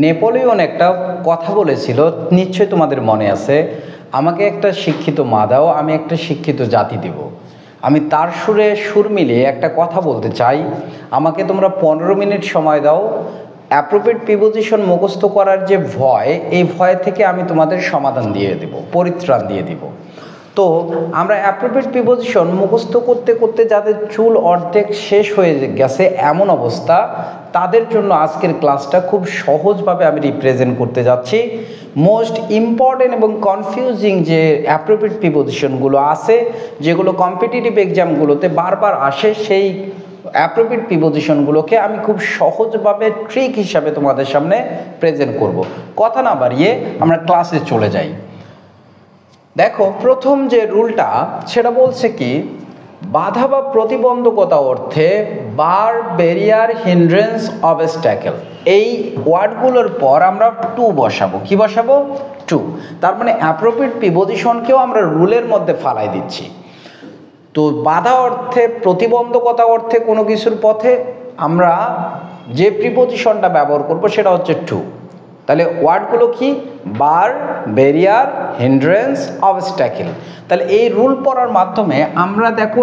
Napoleon একটা কথা বলেছিল, নিশ্চয়ই তোমাদের মনে আছে, আমাকে একটা শিক্ষিত মা দাও, আমি একটা শিক্ষিত জাতি দেব। আমি তার সুরে সুর মিলিয়ে একটা কথা বলতে চাই, আমাকে তোমরা 15 মিনিট সময় দাও, অ্যাপ্রোপ্রিয়েট প্রিপোজিশন মুখস্থ করার যে ভয়, এই ভয় থেকে আমি তোমাদের সমাধান দিয়ে দেব, পরিত্রাণ দিয়ে দেব। তো আমরা অ্যাপ্রোপ্রিয়েট প্রিপোজিশন মুখস্থ করতে করতে যাদের চুল অর্ধেক শেষ হয়ে গেছে এমন অবস্থা, তাদের জন্য আজকের ক্লাসটা খুব সহজভাবে আমি রিপ্রেজেন্ট করতে যাচ্ছি। মোস্ট ইম্পর্টেন্ট এবং কনফিউজিং যে অ্যাপ্রোপ্রিয়েট প্রিপোজিশনগুলো আছে, যেগুলো কম্পিটিটিভ এক্সামগুলোতে বারবার আসে, সেই অ্যাপ্রোপ্রিয়েট প্রিপোজিশনগুলোকে আমি খুব সহজভাবে ট্রিক হিসাবে তোমাদের সামনে প্রেজেন্ট করব। কথা না বাড়িয়ে আমরা ক্লাসে চলে যাই। দেখো, প্রথম যে রুলটা সেটা বলছে কি, বাধা বা প্রতিবন্ধকতা অর্থে বার, ব্যারিয়ার, হিন্ড্রেন্স, অবস্ট্যাকেল, এই ওয়ার্ডগুলোর পর আমরা টু বসাবো। কি বসাবো? টু। তার মানে অ্যাপ্রোপ্রিয়েট প্রিপোজিশনকেও আমরা রুলের মধ্যে ফালাই দিচ্ছি। তো বাধা অর্থে, প্রতিবন্ধকতা অর্থে কোনো কিছুর পথে আমরা যে প্রিপোজিশনটা ব্যবহার করব সেটা হচ্ছে টু। তাহলে ওয়ার্ডগুলো কি? বার, ব্যারিয়ার, হিন্ড্রেন্স, অবস্ট্যাকেল। তাহলে এই রুল পড়ার মাধ্যমে আমরা দেখো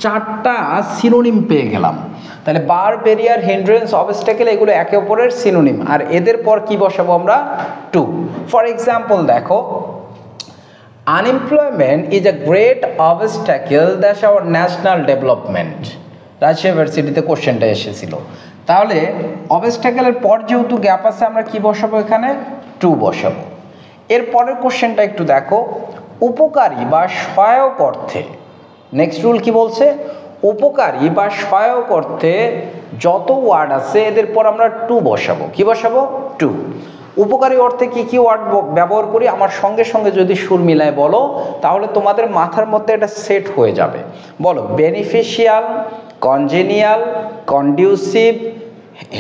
4টা সিনোনিম পেয়ে গেলাম। তাহলে বার, ব্যারিয়ার, হিন্ড্রেন্স, অবস্ট্যাকেল এগুলো একে অপরের সিনোনিম, আর এদের পর কি বসাবো আমরা? টু। ফর এক্সাম্পল দেখো, unemployment is a great obstacle that's our national development. Rajshahi ইউনিভার্সিটিতে কোশ্চেনটা এসেছিল। তাহলে অবস্ট্যাকেলের পর যেহেতু গ্যাপ আছে, আমরা কি বসাবো? এখানে টু বসাবো। এর পরের কোশ্চেনটা একটু দেখো, উপকারী বা সহায়ক অর্থে, নেক্সট রুল কি বলছে? উপকারী বা সহায়ক অর্থে যত ওয়ার্ড আছে এদের পর আমরা টু বসাবো। কি বসাবো? টু। উপকারী অর্থে কি কি ওয়ার্ড ব্যবহার করি আমার সঙ্গে সঙ্গে যদি সুর মিলায় বলো, তাহলে তোমাদের মাথার মধ্যে এটা সেট হয়ে যাবে। বলো, beneficial, congenial, conducive,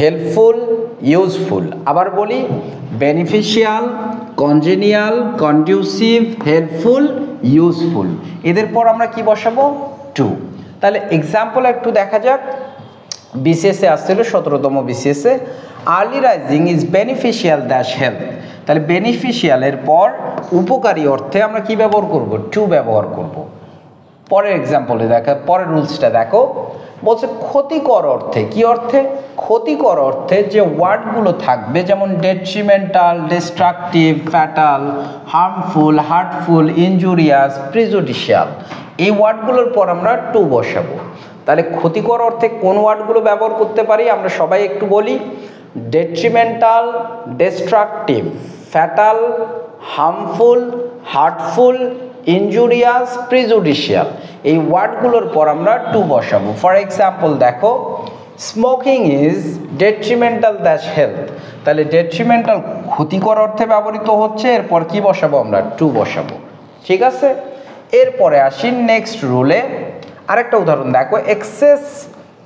helpful, useful. আবার বলি, beneficial, congenial, conducive, helpful, useful. এদের পর আমরা কি বসাবো? টু। তাহলে এক্সাম্পল একটু দেখা যাক। বিসিএসে আসছিল, 17তম বিসিএসে, early rising is beneficial dash health. তাহলে বেনিফিশিয়ালের পর উপকারী অর্থে আমরা কি ব্যবহার করব? টু ব্যবহার করব। পরের এক্সাম্পলে দেখো, পরের রুলসটা দেখো, বলছে ক্ষতিকর অর্থে। কি অর্থে? ক্ষতিকর অর্থে যে ওয়ার্ডগুলো থাকবে, যেমন detrimental, destructive, fatal, harmful, heartful, injurious, প্রিজুডিশিয়াল, এই ওয়ার্ডগুলোর পর আমরা টু বসাবো। তাহলে ক্ষতিকর অর্থে কোন ওয়ার্ডগুলো ব্যবহার করতে পারি আমরা সবাই একটু বলি। Detrimental, destructive, fatal, harmful, heartful, injurious, প্রিজুডিশিয়াল, এই ওয়ার্ডগুলোর পর আমরা টু বসাবো। ফর এক্সাম্পল দেখো, স্মোকিং ইজ ডেট্রিমেন্টাল দ্যাশ হেলথ। তাহলে ডেট্রিমেন্টাল ক্ষতিকর অর্থে ব্যবহৃত হচ্ছে, এরপর কি বসাবো? আমরা টু বসাবো। ঠিক আছে, এরপরে আসি নেক্সট রুলে। আরেকটা উদাহরণ দেখো, excess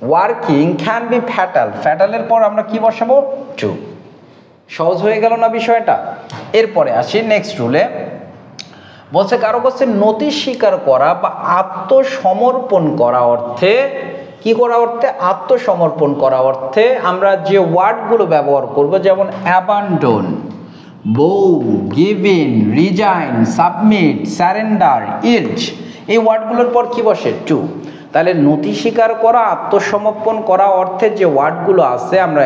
working can be fatal. ফ্যাটালের পর আমরা কি বসাবো? টু। সহজ হয়ে গেল না বিষয়টা? এরপরে আসি নেক্সট রুলে। বলছে কারো কাছে নথি স্বীকার করা বা আত্মসমর্পণ করা অর্থে, কি করা অর্থে? আত্মসমর্পণ করা অর্থে আমরা যে ওয়ার্ডগুলো ব্যবহার করব, যেমন অ্যাবান্ডন, বউ, given, resign, submit, surrender, yield, এই ওয়ার্ডগুলোর পর কি বসে? টু। তাহলে নথি স্বীকার করা, আত্মসমর্পণ করা অর্থে যে ওয়ার্ডগুলো আছে আমরা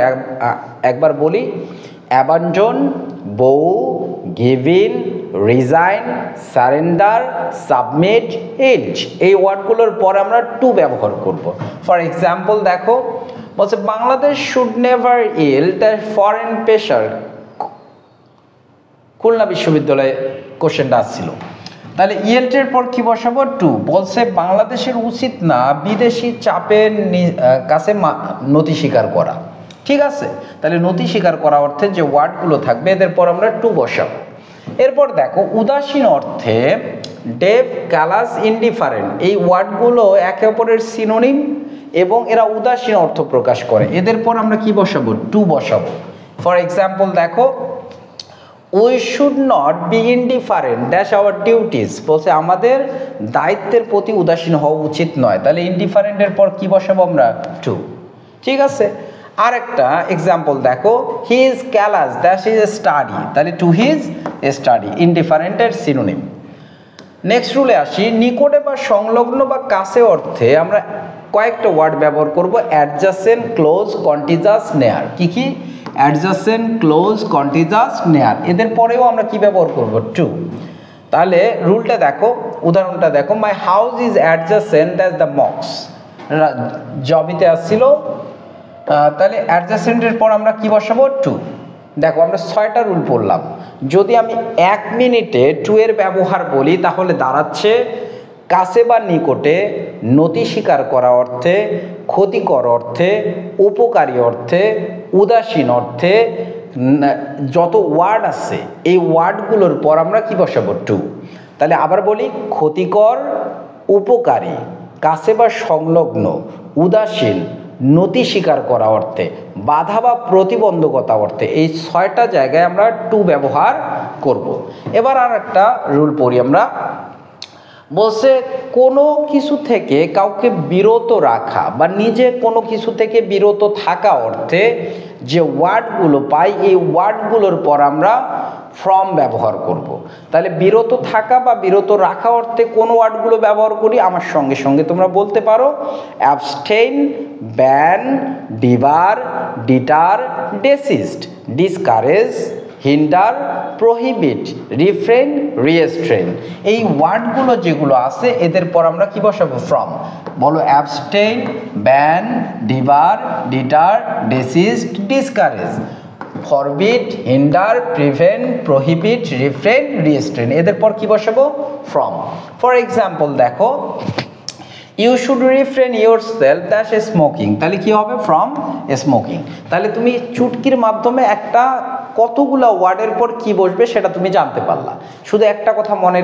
একবার বলি, অ্যাবান্ডন, বউ, given, resign, surrender, submit, yield, এই ওয়ার্ডগুলোর পর আমরা টু ব্যবহার করব। ফর এক্সাম্পল দেখো, বলছে Bangladesh should never yield the foreign pressure. Khulna বিশ্ববিদ্যালয়ে কোশ্চেনটা আসছিল। তাহলে ইয়েল্টের পর কি বসাবো? টু। বলছে বাংলাদেশের উচিত না বিদেশি চাপের কাছে নথি স্বীকার করা। ঠিক আছে, তাহলে নথি স্বীকার করা অর্থে যে ওয়ার্ডগুলো থাকবে এদের পর আমরা টু বসাবো। এরপর দেখো, উদাসীন অর্থে ডেফ, ক্যালাস, ইনডিফারেন্ট, এই ওয়ার্ডগুলো একে অপরের সিনোনিম এবং এরা উদাসীন অর্থ প্রকাশ করে, এদের পর আমরা কি বসাবো? টু বসাবো। ফর এক্সাম্পল দেখো, we should not be indifferent dash our duties. বলছে আমাদের দায়িত্বের প্রতি উদাসীন হওয়া উচিত নয়। তাহলে ইনডিফারেন্টের পর কি বসাবো আমরা? টু। ঠিক আছে, আরেকটা এক্সাম্পল দেখো, he is callous that is study, তাহলে টু হিজ স্টাডি ইনডিফারেন্টের সিনোনিম। নেক্সট রুলে আসি, নিকটে বা সংলগ্ন বা কাছে অর্থে আমরা কয়েকটা ওয়ার্ড ব্যবহার করব, অ্যাডজাসেন্ট, ক্লোজ, কন্টিজাস, নেয়ার। কি কি? অ্যাডজাসেন্ট, ক্লোজ, কন্টিজাস, নেয়ার। এদের পরেও আমরা কি ব্যবহার করব? টু। তাহলে রুলটা দেখো, উদাহরণটা দেখো, my house is adjacent as the মক্স, জবিতে আসছিল, তাহলে অ্যাডজাসেন্টের পর আমরা কি বসাবো? টু। দেখো আমরা 6টা রুল পড়লাম, যদি আমি 1 মিনিটে টু এর ব্যবহার বলি তাহলে দাঁড়াচ্ছে কাছে বা নিকটে, নতি স্বীকার করা অর্থে, ক্ষতিকর অর্থে, উপকারী অর্থে, উদাসীন অর্থে, যত ওয়ার্ড আছে এই ওয়ার্ডগুলোর পর আমরা কি বসাবো? টু। তাহলে আবার বলি, ক্ষতিকর, উপকারী, কাছে বা সংলগ্ন, উদাসীন, নতি স্বীকার করা অর্থে, বাধা বা প্রতিবন্ধকতা অর্থে, এই 6টা জায়গায় আমরা টু ব্যবহার করব। এবার আর একটা রুল পড়ি আমরা, বলছে কোনো কিছু থেকে কাউকে বিরত রাখা বা নিজে কোনো কিছু থেকে বিরত থাকা অর্থে যে ওয়ার্ডগুলো পাই এই ওয়ার্ডগুলোর পর আমরা ফ্রম ব্যবহার করব। তাহলে বিরত থাকা বা বিরত রাখা অর্থে কোন ওয়ার্ডগুলো ব্যবহার করি? আমার সঙ্গে সঙ্গে তোমরা বলতে পারো, abstain, ban, debar, deter, desist, discourage, hinder, prohibit, refrain, restrain. এই ওয়ার্ডগুলো যেগুলো আছে এদের পর আমরা কি বসাবো? ফ্রম। বলো, abstain, ban, debar, deter, desist, discourage, forbid, hinder, prevent, prohibit, refrain, restrain. এদের পর কি বসাবো? ফ্রম। ফর এক্সাম্পল দেখো, you should refrain yourself that smoking, তাহলে কি হবে? From smoking. তাহলে তুমি চুটকির মাধ্যমে একটা কতগুলো ওয়ার্ডের পর কি বসবে সেটা তুমি জানতে পারলা। শুধু একটা কথা মনে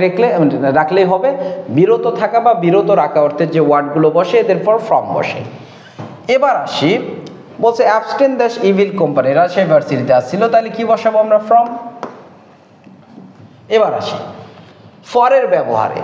রাখলেই হবে, বিরত থাকা বা বিরত রাখা অর্থে যে ওয়ার্ডগুলো বসে এদের পর ফ্রম বসে। এবার আসি, বলছে abstain the evil company, Rajshahi ভার্সিটিতে আসছিল, তাহলে কি বসাবো আমরা? ফ্রম। এবার আসি ফরের ব্যবহারে,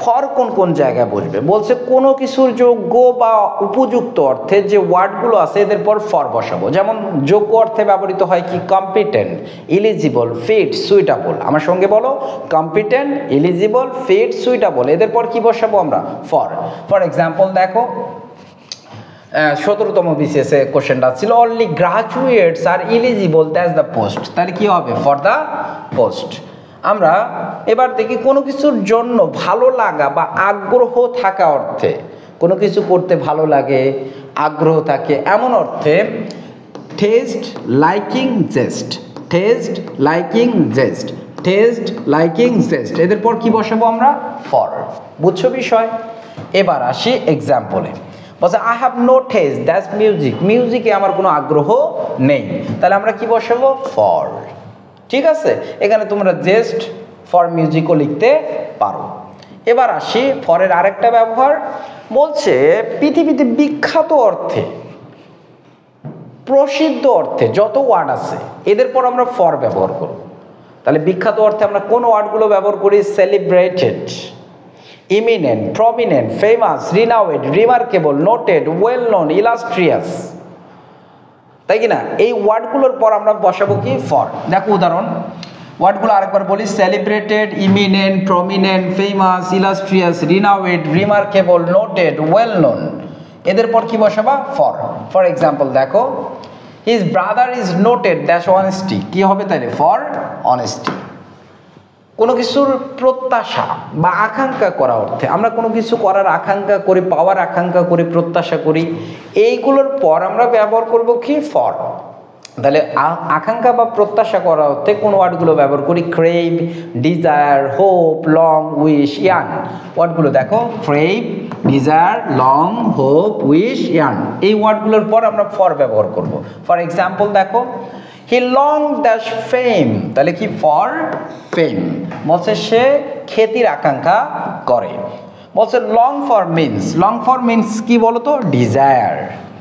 ফর কোন কোন জায়গায় বসবে? বলছে কোনো কিছুর যোগ্য বা উপযুক্ত অর্থে যে ওয়ার্ডগুলো আছে এদের পর ফর বসাবো। যেমন যোগ্য অর্থে ব্যবহৃত হয় কি? Competent, eligible, fit, suitable. আমার সঙ্গে বলো, কম্পিটেন্ট, এলিজিবল, ফিট, সুইটেবল। এদের পর কি বসাবো আমরা? ফর। ফর এক্সাম্পল দেখো, 17তম BCS এ কোশ্চেনটা ছিল, only graduates are eligible that's the post, তাহলে কি হবে? For the post. আমরা এবার দেখি কোনো কিছুর জন্য ভালো লাগা বা আগ্রহ থাকা অর্থে, কোনো কিছু করতে ভালো লাগে, আগ্রহ থাকে এমন অর্থে taste, liking, zest, taste, liking, zest, taste, liking, zest. এদের পর কি বসাবো আমরা? ফর। বুঝছো বিষয়? এবার আসি এক্সাম্পলে, বলছে I have no taste that's music, মিউজিকে আমার কোনো আগ্রহ নেই, তাহলে আমরা কি বসাবো? ফর। ঠিক আছে, এখানে তোমরা জেস্ট, ফর মিউজিকও লিখতে পারো। এবার আসি ফরের আরেকটা ব্যবহার, বলছে পৃথিবীতে বিখ্যাত অর্থে, প্রসিদ্ধ অর্থে যত ওয়ার্ড আছে এদের পর আমরা ফর ব্যবহার করব। তাহলে বিখ্যাত অর্থে আমরা কোন ওয়ার্ডগুলো ব্যবহার করি? Celebrated, eminent, prominent, famous, renowned, remarkable, noted, well known, illustrious, তাই কি না? এই ওয়ার্ডগুলোর পর আমরা বসাবো কি? ফর। দেখো উদাহরণ, ওয়ার্ডগুলো আরেকবার বলি, celebrated, eminent, prominent, famous, illustrious, renowned, remarkable, noted, well known. এদের পর কি বসাবা? ফর। ফর এক্সাম্পল দেখো, his brother is noted dash honesty, কি হবে তাহলে? For honesty. কোনো কিছুর প্রত্যাশা বা আকাঙ্ক্ষা করা অর্থে, আমরা কোনো কিছু করার আকাঙ্ক্ষা করি, পাওয়ার আকাঙ্ক্ষা করি, প্রত্যাশা করি, এইগুলোর পর আমরা ব্যবহার করব কি? ফর। তাহলে আকাঙ্ক্ষা বা প্রত্যাশা করা অর্থে কোন ওয়ার্ডগুলো ব্যবহার করি? Crave, desire, hope, long, wish, yearn. ওয়ার্ডগুলো দেখো, crave, desire, long, hope, wish, yearn. এই ওয়ার্ডগুলোর পর আমরা ফর ব্যবহার করব। ফর এক্সাম্পল দেখো, হি লং দ্যাশ ফেম, তাহলে কি? ফর ফেম। বলছে সে খ্যাতির আকাঙ্ক্ষা করে। বলছে long for means, long for means কি বলতো? ডিজায়ার।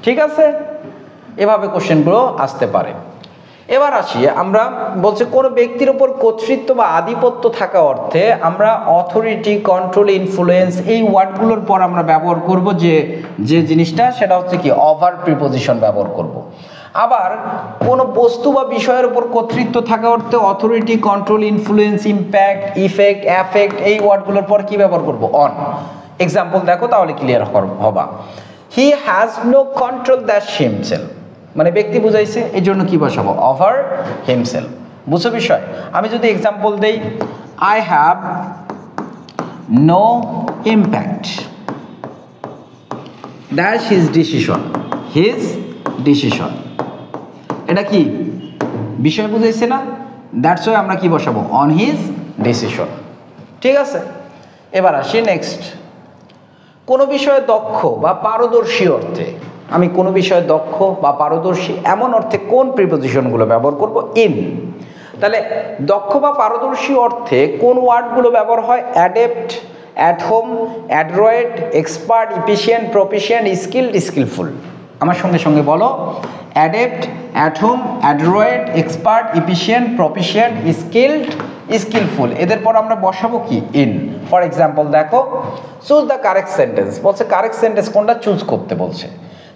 ঠিক আছে, এভাবে কোশ্চেনগুলো আসতে পারে। এবার আসি আমরা, বলছে কোনো ব্যক্তির উপর কর্তৃত্ব বা আধিপত্য থাকা অর্থে আমরা অথরিটি, কন্ট্রোল, ইনফ্লুয়েন্স, এই ওয়ার্ডগুলোর পর আমরা ব্যবহার করব যে জিনিসটা, সেটা হচ্ছে কি? ওভার প্রিপোজিশন ব্যবহার করব। আবার কোনো বস্তু বা বিষয়ের উপর কর্তৃত্ব থাকা অর্থে authority, control, influence, impact, effect, affect এই ওয়ার্ডগুলোর পর কি ব্যবহার করব? অন। এক্সাম্পল দেখো তাহলে ক্লিয়ার হবা। He has no control that himself, মানে ব্যক্তি বুঝাইছে, এই জন্য কি বসাবো? Over himself. বুঝছো বিষয়? আমি যদি এক্সাম্পল দেই, I have no impact that his decision, his decision, এটা কি বিষয় বুঝাইছে না? দ্যাটস ওয়াই আমরা কি বসাবো? On his decision. ঠিক আছে, এবার আসি নেক্সট। কোনো বিষয়ে দক্ষ বা পারদর্শী অর্থে, আমি কোনো বিষয়ে দক্ষ বা পারদর্শী এমন অর্থে কোন প্রিপোজিশনগুলো ব্যবহার করব? ইন। তাহলে দক্ষ বা পারদর্শী অর্থে কোন ওয়ার্ডগুলো ব্যবহার হয়? Adept, at home, adroit, expert, efficient, proficient, skilled, skilful. আমার সঙ্গে সঙ্গে বলো, adept, at home, adroit, expert, efficient, proficient, skilled, skilful. এদের পর আমরা বসাবো কি? ইন। ফর এক্সাম্পল দেখো, চুজ দ্য কারেক্ট সেন্টেন্স, বলছে কারেক্ট সেন্টেন্স কোনটা চুজ করতে বলছে।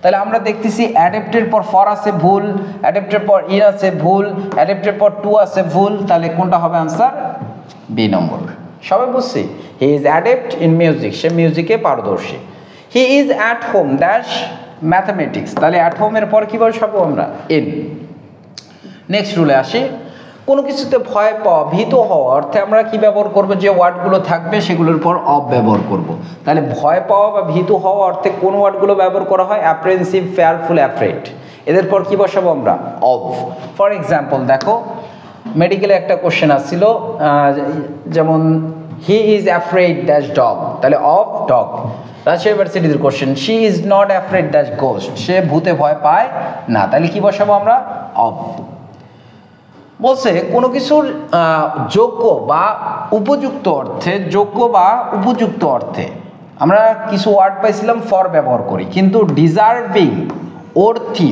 তাহলে আমরা দেখতেছি অ্যাডেপ্টের পর ফর আছে ভুল, অ্যাডেপ্টের পর ইন আছে ভুল, অ্যাডেপ্টের পর টু আছে ভুল, তাহলে কোনটা হবে আনসার? B number. সবাই বুঝছি? He is adept in music, সে মিউজিকে পারদর্শী। He is at home dash mathematics, তাহলে অ্যাট হোমের পর কি বসাবো আমরা? ইন। নেক্সট রুলে আসি। কোনো কিছুতে ভয় পাওয়া, ভীত হওয়া অর্থে আমরা কি ব্যবহার করব? যে ওয়ার্ডগুলো থাকবে সেগুলোর পর অফ ব্যবহার করব। তাহলে ভয় পাওয়া বা ভীত হওয়া অর্থে কোন ওয়ার্ডগুলো ব্যবহার করা হয়? অ্যাপ্রেহেনসিভ, ফেয়ারফুল, অ্যাফ্রেড। এদের পর কি বসাবো আমরা? অফ। ফর এক্সাম্পল দেখো, মেডিকেলে একটা কোশ্চেন আসছিল, যেমন he is afraid dash dog, তাহলে অফ ডগ। রাজশাহী ইউনিভার্সিটির question, she is not afraid dash ghost, সে ভূতে ভয় পায় না, তাহলে কি বসাবো আমরা? অফ। বলছে কোনো কিছুর যোগ্য বা উপযুক্ত অর্থে, যোগ্য বা উপযুক্ত অর্থে আমরা কিছু ওয়ার্ড পাইছিলাম ফর ব্যবহার করি, কিন্তু ডিজার্ভিং, অর্থী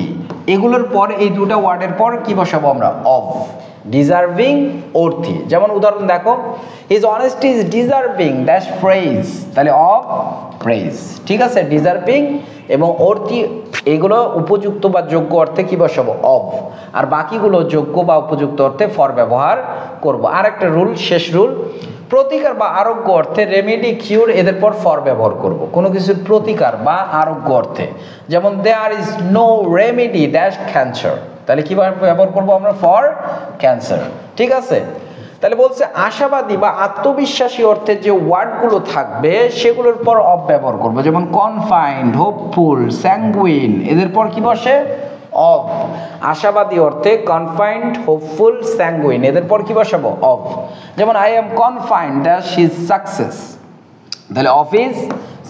এগুলোর পর এই দুটো ওয়ার্ডের পর কি বসাবো আমরা? অফ। ডিজার্ভিং, অর্থী। যেমন উদাহরণ দেখো, his honesty is deserving dash praise, তাহলে অফ প্রেইজ। ঠিক আছে, ডিজার্ভিং এবং অর্থী এগুলো উপযুক্ত বা যোগ্য অর্থে কি বসাবো? অফ। আর বাকিগুলো যোগ্য বা উপযুক্ত অর্থে ফর ব্যবহার করব। আর একটা রুল, শেষ রুল, প্রতিকার বা আরোগ্য অর্থে রেমেডি, কিউর এদের পর ফর ব্যবহার করব। কোনো কিছুর প্রতিকার বা আরোগ্য অর্থে, যেমন there is no remedy dash cancer, তাহলে কি ব্যবহার করব আমরা? For cancer. ঠিক আছে, তাহলে বলছে আশাবাদী বা আত্মবিশ্বাসী অর্থে যে ওয়ার্ডগুলো থাকবে সেগুলোর পর অফ ব্যবহার করব, যেমন কনফাইন্ড, হোপফুল, স্যাঙ্গুইন, এদের পর কি বসে? অফ। আশাবাদী অর্থে কনফাইন্ড, হোপফুল, স্যাঙ্গুইন, এদের পর কি বসাবো? অফ। যেমন I am confined that his success, তাহলে অফ ইজ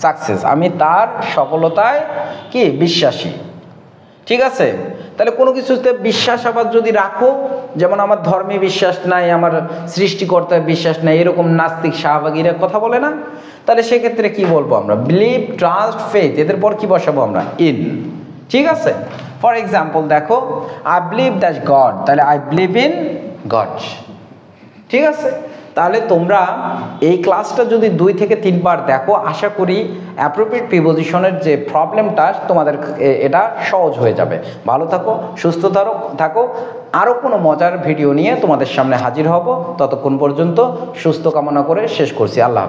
সাকসেস, আমি তার সফলতায় কি বিশ্বাসী। ঠিক আছে, তাহলে কোনো কিছুতে বিশ্বাস আবার যদি রাখো, যেমন আমার ধর্মে বিশ্বাস নাই, আমার সৃষ্টিকর্তায় বিশ্বাস নাই, এরকম নাস্তিক শাহবাগীরা কথা বলে না, তাহলে সেক্ষেত্রে কি বলবো আমরা? বিলিভ, ট্রাস্ট, ফেথ, এদের পর কি বসাবো আমরা? ইন। ঠিক আছে, ফর এক্সাম্পল দেখো, আই বিলিভ দ্যাট গড, তাহলে আই বিলিভ ইন গড। ঠিক আছে, তাহলে তোমরা এই ক্লাসটা যদি 2 থেকে 3 বার দেখো, আশা করি অ্যাপ্রোপ্রিয়েট প্রিপোজিশনের যে প্রবলেমটা তোমাদের এটা সহজ হয়ে যাবে। ভালো থাকো, সুস্থ থাকো। আরও কোনো মজার ভিডিও নিয়ে তোমাদের সামনে হাজির হব। ততক্ষণ পর্যন্ত সুস্থ কামনা করে শেষ করছি। আল্লাহ হাফেজ।